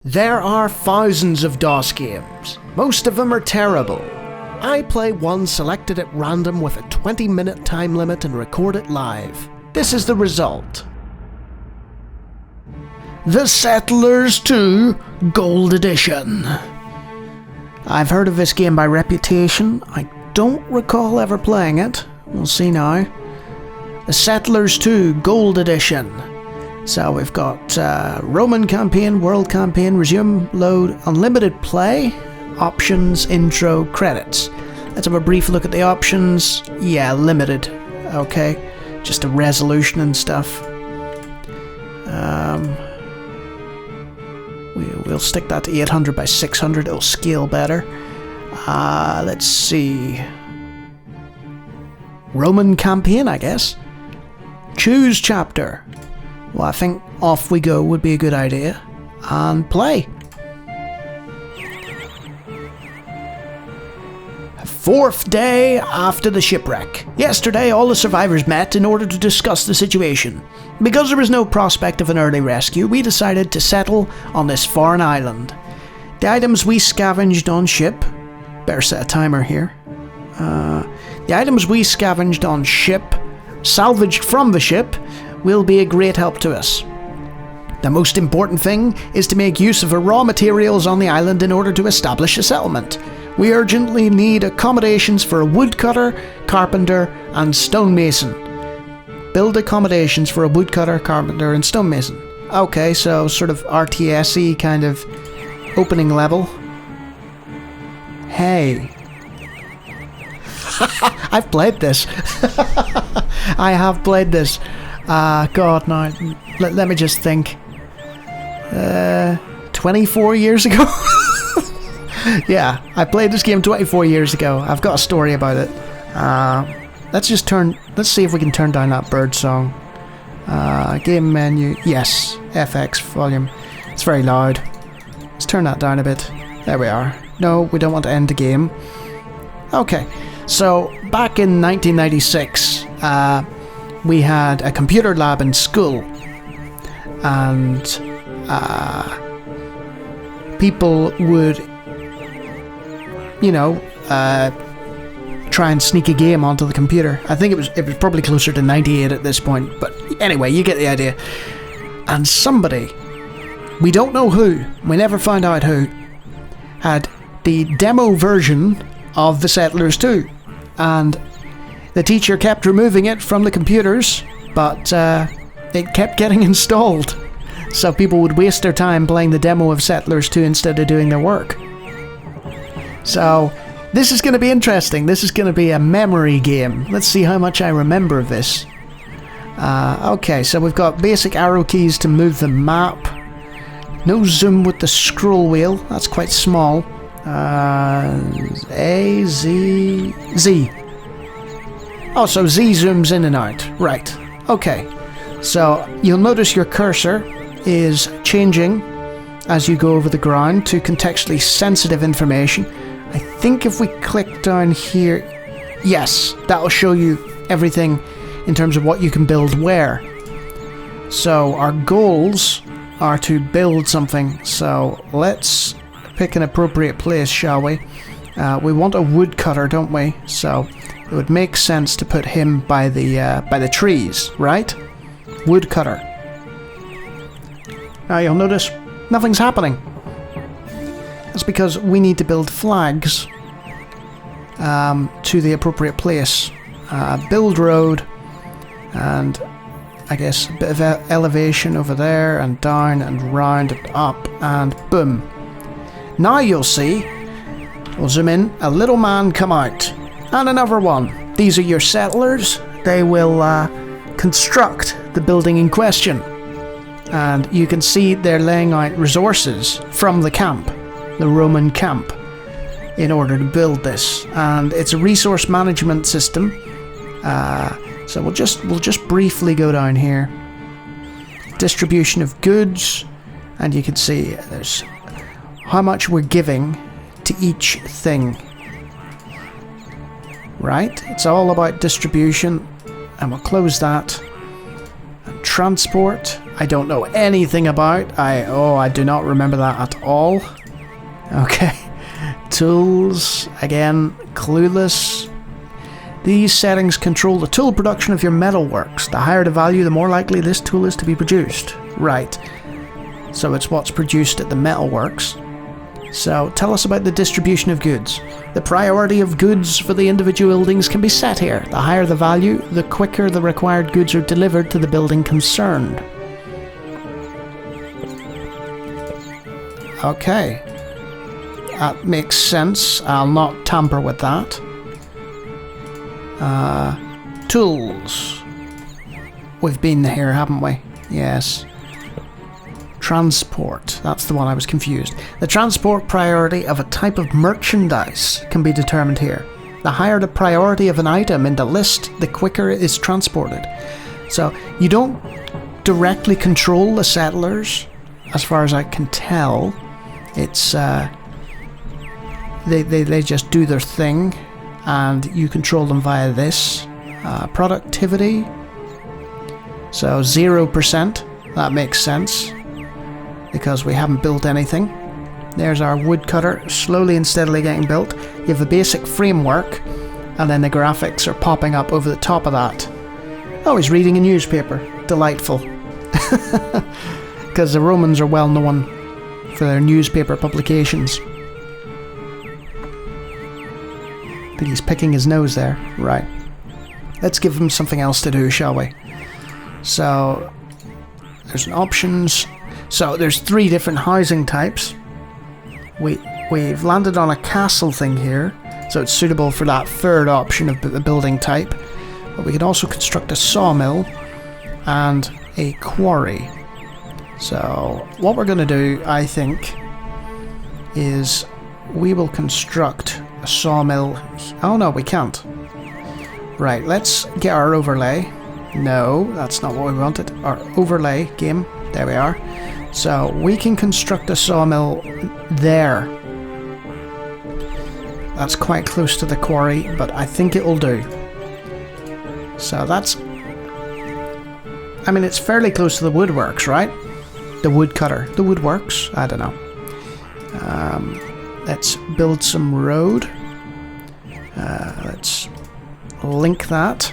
There are thousands of DOS games. Most of them are terrible. I play one selected at random with a 20-minute time limit and record it live. This is the result. The Settlers 2 Gold Edition. I've heard of this game by reputation. I don't recall ever playing it. We'll see now. The Settlers 2 Gold Edition. So we've got Roman campaign, world campaign, resume, load, unlimited play, options, intro, credits. Let's have a brief look at the options. Yeah, limited. Okay, just a resolution and stuff. We'll stick that to 800 by 600. It'll scale better. Let's see. Roman campaign, I guess. Choose chapter. Well, I think off we go would be a good idea. And play. Fourth day after the shipwreck. Yesterday, all the survivors met in order to discuss the situation. Because there was no prospect of an early rescue, we decided to settle on this foreign island. The items we scavenged on ship... Better set a timer here. The items we scavenged on ship, salvaged from the ship, will be a great help to us. The most important thing is to make use of the raw materials on the island in order to establish a settlement. We urgently need accommodations for a woodcutter, carpenter, and stonemason. Build accommodations for a woodcutter, carpenter, and stonemason. Okay, so sort of RTS-y kind of opening level. Hey. I've played this. I have played this. God, no. Let me just think. 24 years ago? Yeah, I played this game 24 years ago. I've got a story about it. Let's see if we can turn down that bird song. Game menu. Yes, FX volume. It's very loud. Let's turn that down a bit. There we are. No, we don't want to end the game. Okay, so back in 1996, we had a computer lab in school, and people would, try and sneak a game onto the computer. I think it was probably closer to 98 at this point, but anyway, you get the idea. And somebody, we don't know who, we never found out who, had the demo version of The Settlers 2, and the teacher kept removing it from the computers, but it kept getting installed. So people would waste their time playing the demo of Settlers 2 instead of doing their work. So this is going to be interesting. This is going to be a memory game. Let's see how much I remember of this. Okay, so we've got basic arrow keys to move the map. No zoom with the scroll wheel. That's quite small. A, Z, Z. Oh, so Z zooms in and out. Right. Okay. So you'll notice your cursor is changing as you go over the ground to contextually sensitive information. I think if we click down here, yes, that'll show you everything in terms of what you can build where. So our goals are to build something. So let's pick an appropriate place, shall we? We want a woodcutter, don't we? So it would make sense to put him by the trees, right? Woodcutter. Now you'll notice nothing's happening. That's because we need to build flags to the appropriate place. Build road, and I guess a bit of elevation over there, and down, and round, and up, and boom. Now you'll see, we'll zoom in, a little man come out, and another one. These are your settlers. They will construct the building in question. And you can see they're laying out resources from the camp, the Roman camp, in order to build this. And it's a resource management system. So we'll just briefly go down here. Distribution of goods, and you can see there's how much we're giving to each thing. Right? It's all about distribution, and we'll close that. And transport, I don't know anything about. I do not remember that at all. Okay. Tools, again, clueless. These settings control the tool production of your metalworks. The higher the value, the more likely this tool is to be produced. Right. So it's what's produced at the metalworks. So tell us about the distribution of goods. The priority of goods for the individual buildings can be set here. The higher the value, the quicker the required goods are delivered to the building concerned. Okay. That makes sense. I'll not tamper with that. Tools. We've been here, haven't we? Yes. Transport. That's the one I was confused. The transport priority of a type of merchandise can be determined here. The higher the priority of an item in the list, the quicker it is transported. So you don't directly control the settlers, as far as I can tell. It's they just do their thing, and you control them via this. Productivity. So 0%. That makes sense, because we haven't built anything. There's our woodcutter, slowly and steadily getting built. You have the basic framework, and then the graphics are popping up over the top of that. Oh, he's reading a newspaper. Delightful. Because the Romans are well known for their newspaper publications. I think he's picking his nose there. Right. Let's give him something else to do, shall we? So, there's an options. So, there's 3 different housing types. We've landed on a castle thing here, so it's suitable for that third option of the building type. But we can also construct a sawmill and a quarry. So, what we're going to do, I think, is we will construct a sawmill. Oh no, we can't. Right, let's get our overlay. No, that's not what we wanted. Our overlay game. There we are. So we can construct a sawmill there. That's quite close to the quarry, but I think it will do. So that's... I mean, it's fairly close to the woodworks, right? The woodcutter. The woodworks? I don't know. Let's build some road. Let's link that.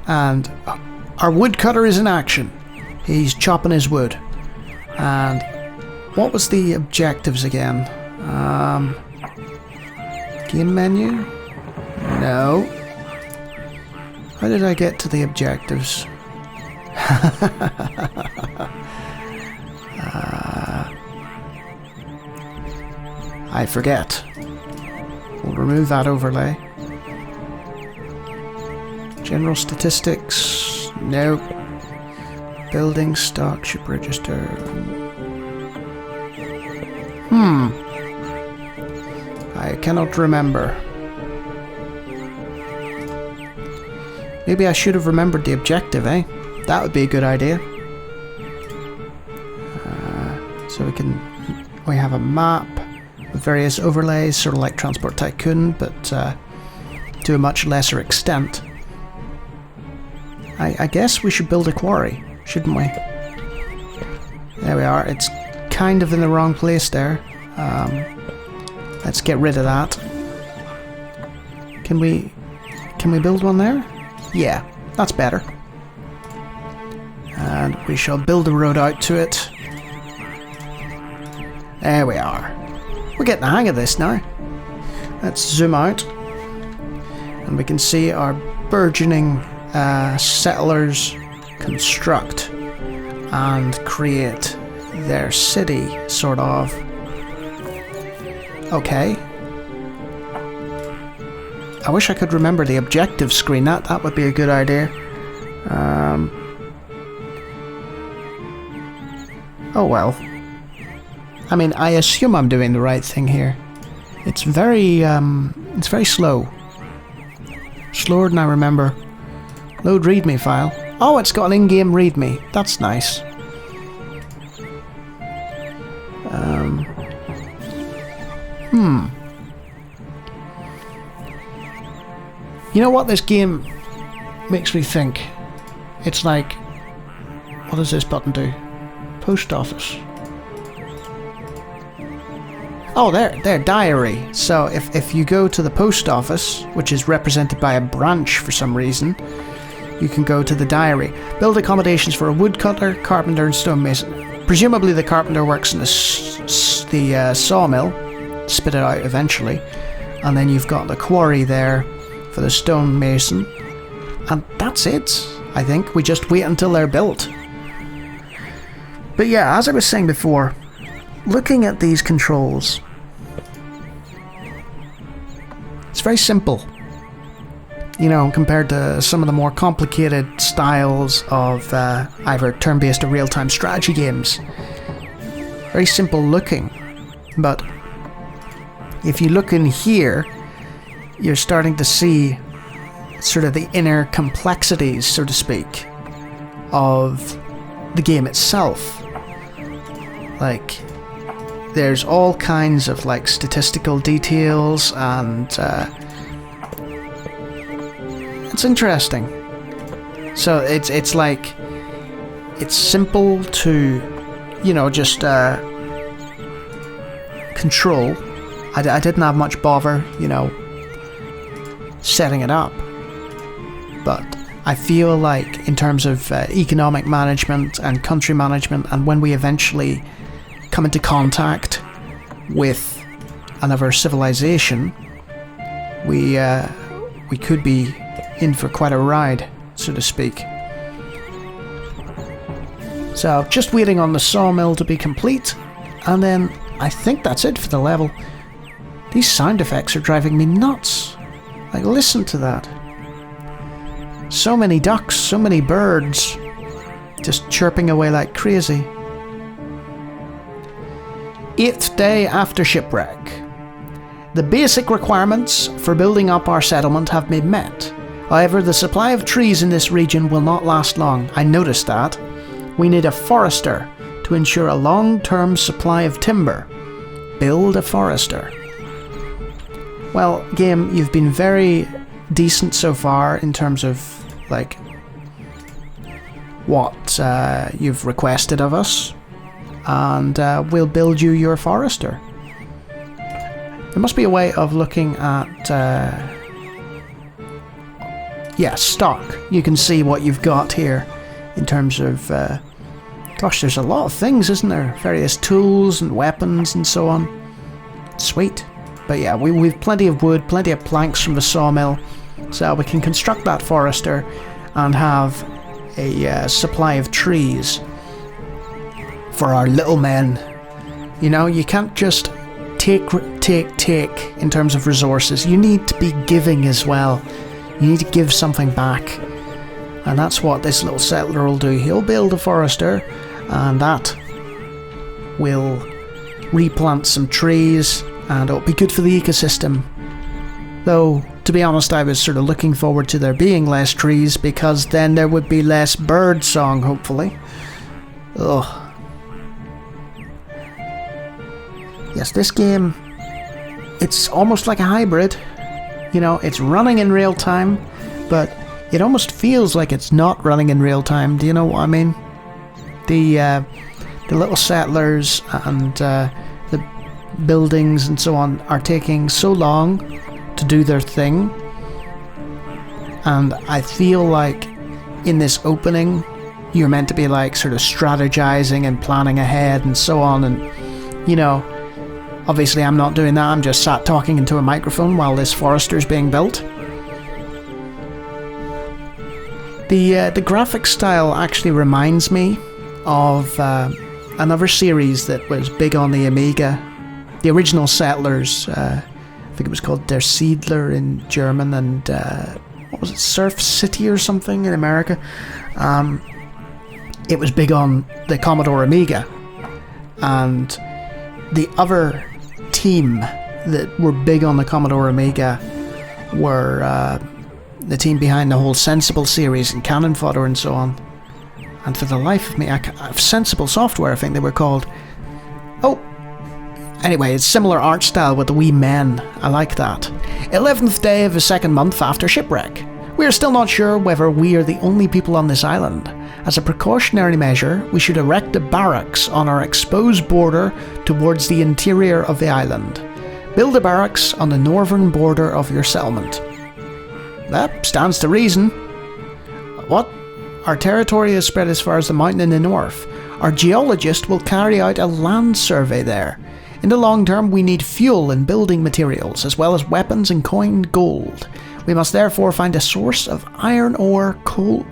And our woodcutter is in action. He's chopping his wood. And what was the objectives again? Game menu? No. How did I get to the objectives? I forget. We'll remove that overlay. General statistics. Nope. Building stock ship register. I cannot remember. Maybe I should have remembered the objective, eh? That would be a good idea. So we have a map with various overlays, sort of like Transport Tycoon, but to a much lesser extent. I guess we should build a quarry, shouldn't we? There we are. It's kind of in the wrong place there. Let's get rid of that. Can we build one there? Yeah, that's better. And we shall build a road out to it. There we are. We're getting the hang of this now. Let's zoom out. And we can see our burgeoning settlers construct and create their city, sort of. Okay. I wish I could remember the objective screen. That would be a good idea. Oh well. I mean, I assume I'm doing the right thing here. It's very slow. Slower than I remember. Load readme file. Oh, it's got an in-game readme. That's nice. You know what this game makes me think? It's like What does this button do? Post office. Oh, there, diary. So if you go to the post office, which is represented by a branch for some reason, you can go to the diary. Build accommodations for a woodcutter, carpenter, and stonemason. Presumably the carpenter works in the sawmill, spit it out eventually, and then you've got the quarry there for the stonemason, and that's it. I think we just wait until they're built. But yeah, as I was saying before, looking at these controls, it's very simple, you know, compared to some of the more complicated styles of either turn-based or real-time strategy games. Very simple looking, but if you look in here, you're starting to see sort of the inner complexities, so to speak, of the game itself. Like, there's all kinds of like statistical details, and it's interesting. So it's like, it's simple to, you know, just control. I didn't have much bother, you know, setting it up, but I feel like in terms of economic management and country management, and when we eventually come into contact with another civilization, we could be in for quite a ride, so to speak. So just waiting on the sawmill to be complete, and then I think that's it for the level. These sound effects are driving me nuts. Like, listen to that. So many ducks, so many birds, just chirping away like crazy. 8th day after shipwreck. The basic requirements for building up our settlement have been met. However, the supply of trees in this region will not last long. I noticed that. We need a forester to ensure a long-term supply of timber. Build a forester. Well, game, you've been very decent so far in terms of, like, what you've requested of us, and we'll build you your forester. There must be a way of looking at, yeah, stock. You can see what you've got here in terms of, gosh, there's a lot of things, isn't there? Various tools and weapons and so on. Sweet. But yeah, we've plenty of wood, plenty of planks from the sawmill, so we can construct that forester and have a supply of trees for our little men. You know, you can't just take in terms of resources. You need to be giving as well. You need to give something back. And that's what this little settler will do. He'll build a forester, and that will replant some trees, and it'll be good for the ecosystem. Though, to be honest, I was sort of looking forward to there being less trees, because then there would be less bird song, hopefully. Ugh. Yes, this game, it's almost like a hybrid. You know, it's running in real time, but it almost feels like it's not running in real time. Do you know what I mean? The little settlers and the buildings and so on are taking so long to do their thing, and I feel like in this opening you're meant to be like sort of strategizing and planning ahead and so on, and you know, obviously I'm not doing that. I'm just sat talking into a microphone while this forester is being built. The graphic style actually reminds me of another series that was big on the Amiga. The original Settlers, I think it was called Der Siedler in German, and what was it, Surf City or something in America. It was big on the Commodore Amiga, and the other team that were big on the Commodore Amiga were the team behind the whole Sensible series and Cannon Fodder and so on. And for the life of me, Sensible Software, I think they were called. Oh, anyway, it's similar art style with the wee men. I like that. 11th day of the second month after shipwreck. We are still not sure whether we are the only people on this island. As a precautionary measure, we should erect a barracks on our exposed border towards the interior of the island. Build a barracks on the northern border of your settlement. That stands to reason. What? Our territory is spread as far as the mountain in the north. Our geologist will carry out a land survey there. In the long term, we need fuel and building materials, as well as weapons and coined gold. We must therefore find a source of iron ore, coal,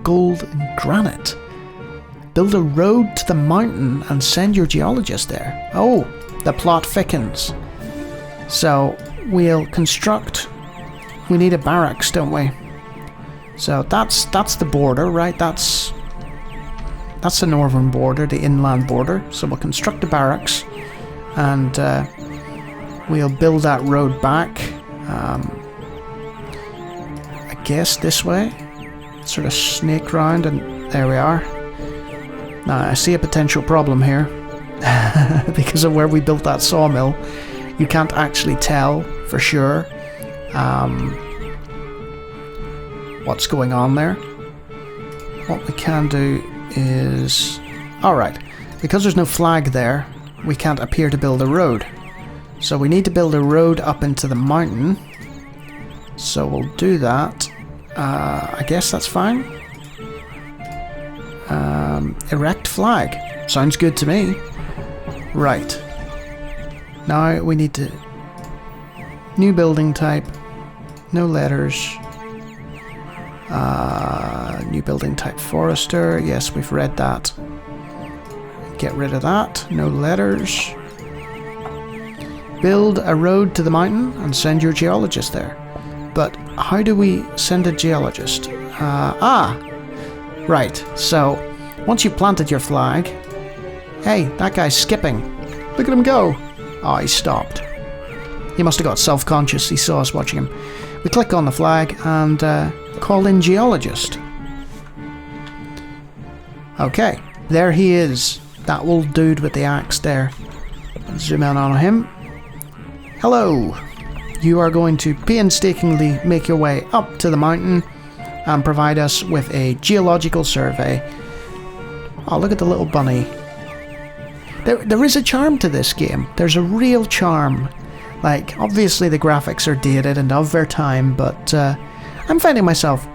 gold, and granite. Build a road to the mountain and send your geologist there. Oh, the plot thickens. So, we'll construct... We need a barracks, don't we? So that's the border, right? That's the northern border, the inland border. So we'll construct a barracks, and we'll build that road back. I guess this way. Sort of snake round, and there we are. Now I see a potential problem here because of where we built that sawmill. You can't actually tell for sure what's going on there. What we can do is... Alright, because there's no flag there, we can't appear to build a road. So we need to build a road up into the mountain. So we'll do that. I guess that's fine. Erect flag. Sounds good to me. Right. Now we need to... New building type. No letters. New building type forester. Yes, we've read that. Get rid of that. No letters. Build a road to the mountain and send your geologist there. But how do we send a geologist? Right. So, once you've planted your flag... Hey, that guy's skipping. Look at him go. Oh, he stopped. He must have got self-conscious. He saw us watching him. We click on the flag and call in geologist. Okay, there he is. That old dude with the axe there. Zoom in on him. Hello. You are going to painstakingly make your way up to the mountain and provide us with a geological survey. Oh, look at the little bunny. There is a charm to this game. There's a real charm. Like, obviously the graphics are dated and of their time, but I'm finding myself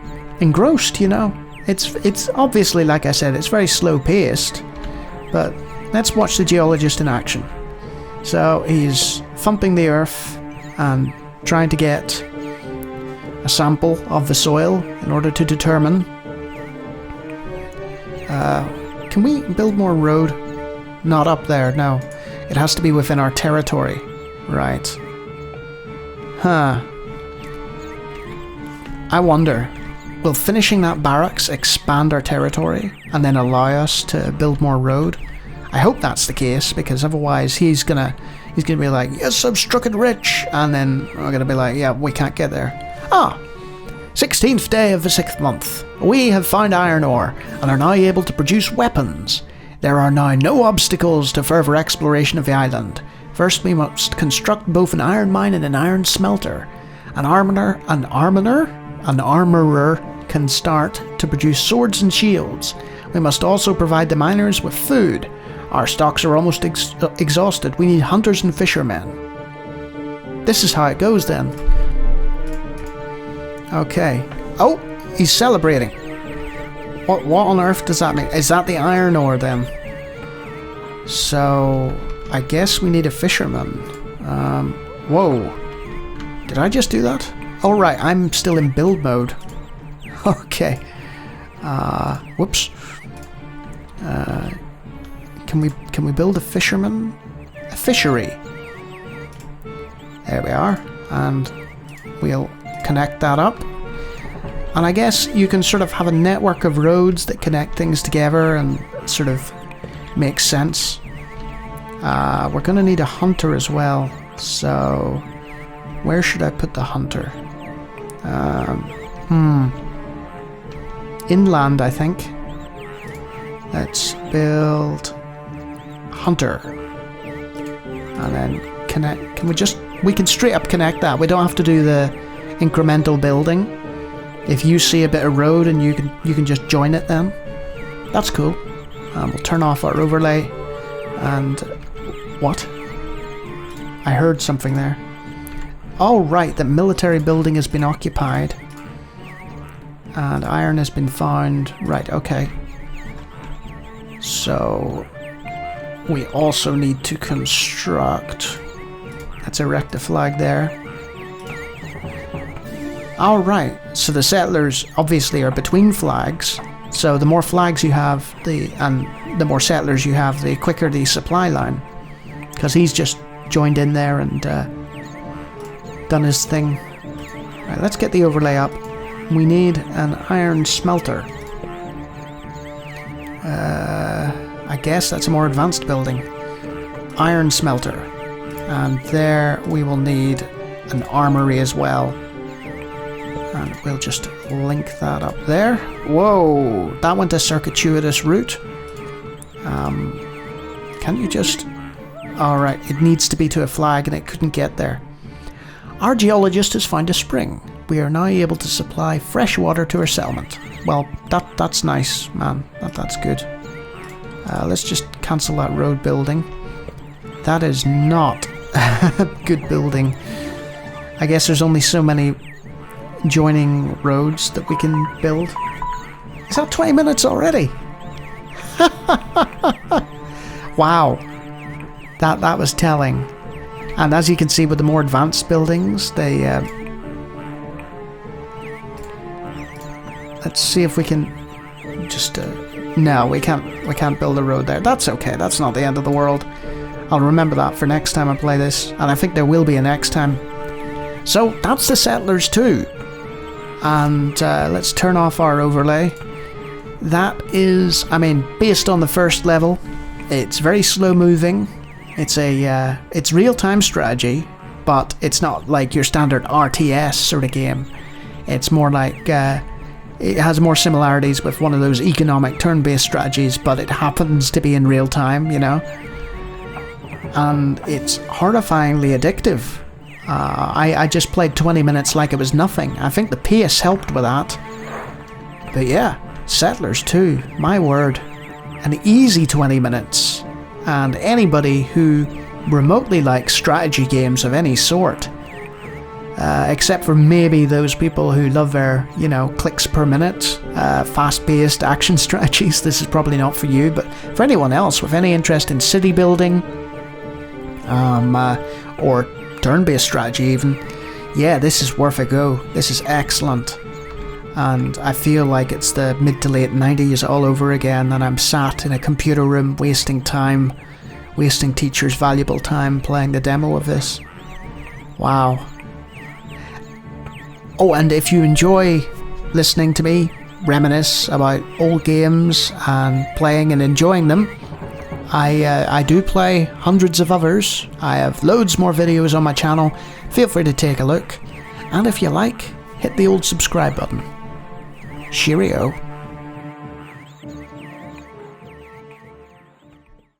engrossed, you know. It's obviously, like I said, it's very slow paced, but let's watch the geologist in action. So he's thumping the earth and trying to get a sample of the soil in order to determine... can we build more road? Not up there, no. It has to be within our territory. Right. Huh. I wonder, will finishing that barracks expand our territory and then allow us to build more road? I hope that's the case, because otherwise he's gonna be like, yes, I've struck it rich, and then we're gonna be like, yeah, we can't get there. 16th day of the 6th month. We have found iron ore and are now able to produce weapons. There are now no obstacles to further exploration of the island. First, we must construct both an iron mine and an iron smelter. An armorer can start to produce swords and shields. We must also provide the miners with food. Our stocks are almost exhausted. We need hunters and fishermen. This is how it goes then. Okay. Oh, he's celebrating. What on earth does that mean? Is that the iron ore then? So... I guess we need a fisherman. Whoa. Did I just do that? Oh right, I'm still in build mode. Okay. Whoops. Can we build a fisherman? A fishery. There we are. And we'll connect that up. And I guess you can sort of have a network of roads that connect things together and sort of make sense. We're going to need a hunter as well, so where should I put the hunter? Inland, I think. Let's build hunter. And then connect. We can straight up connect that. We don't have to do the incremental building. if you see a bit of road and you can just join it then. That's cool. We'll turn off our overlay. And what? I heard something there. Oh right, the military building has been occupied. And iron has been found. Right, okay. So we also need to construct. Let's erect a flag there. Alright, so the settlers obviously are between flags. So the more flags you have, the more settlers you have, the quicker the supply line. Because he's just joined in there and done his thing. Right, let's get the overlay up. We need an iron smelter. I guess that's a more advanced building. Iron smelter. And there we will need an armory as well. And we'll just link that up there. Whoa, that went a circuitous route. Can't you just... Alright, it needs to be to a flag and it couldn't get there. Our geologist has found a spring. We are now able to supply fresh water to our settlement. Well, that's nice, man. That's good. Let's just cancel that road building. That is not a good building. I guess there's only so many joining roads that we can build. Is that 20 minutes already? Wow. That was telling. And as you can see with the more advanced buildings, they... let's see if we can just... no, we can't build a road there. That's okay, that's not the end of the world. I'll remember that for next time I play this, and I think there will be a next time. So, that's the settlers too. And let's turn off our overlay. That is, I mean, based on the first level, it's very slow moving. It's real-time strategy, but it's not like your standard RTS sort of game. It's more like, it has more similarities with one of those economic turn-based strategies, but it happens to be in real time, you know? And it's horrifyingly addictive. I just played 20 minutes like it was nothing. I think the pace helped with that. But yeah, Settlers 2, my word. An easy 20 minutes. And anybody who remotely likes strategy games of any sort, except for maybe those people who love their, you know, clicks per minute, fast-paced action strategies, this is probably not for you. But for anyone else with any interest in city building, or turn-based strategy even, yeah, this is worth a go. This is excellent. And I feel like it's the mid to late 90s all over again, and I'm sat in a computer room wasting time, wasting teachers' valuable time playing the demo of this. Wow. Oh, and if you enjoy listening to me reminisce about old games and playing and enjoying them, I do play hundreds of others. I have loads more videos on my channel. Feel free to take a look. And if you like, hit the old subscribe button. Cheerio.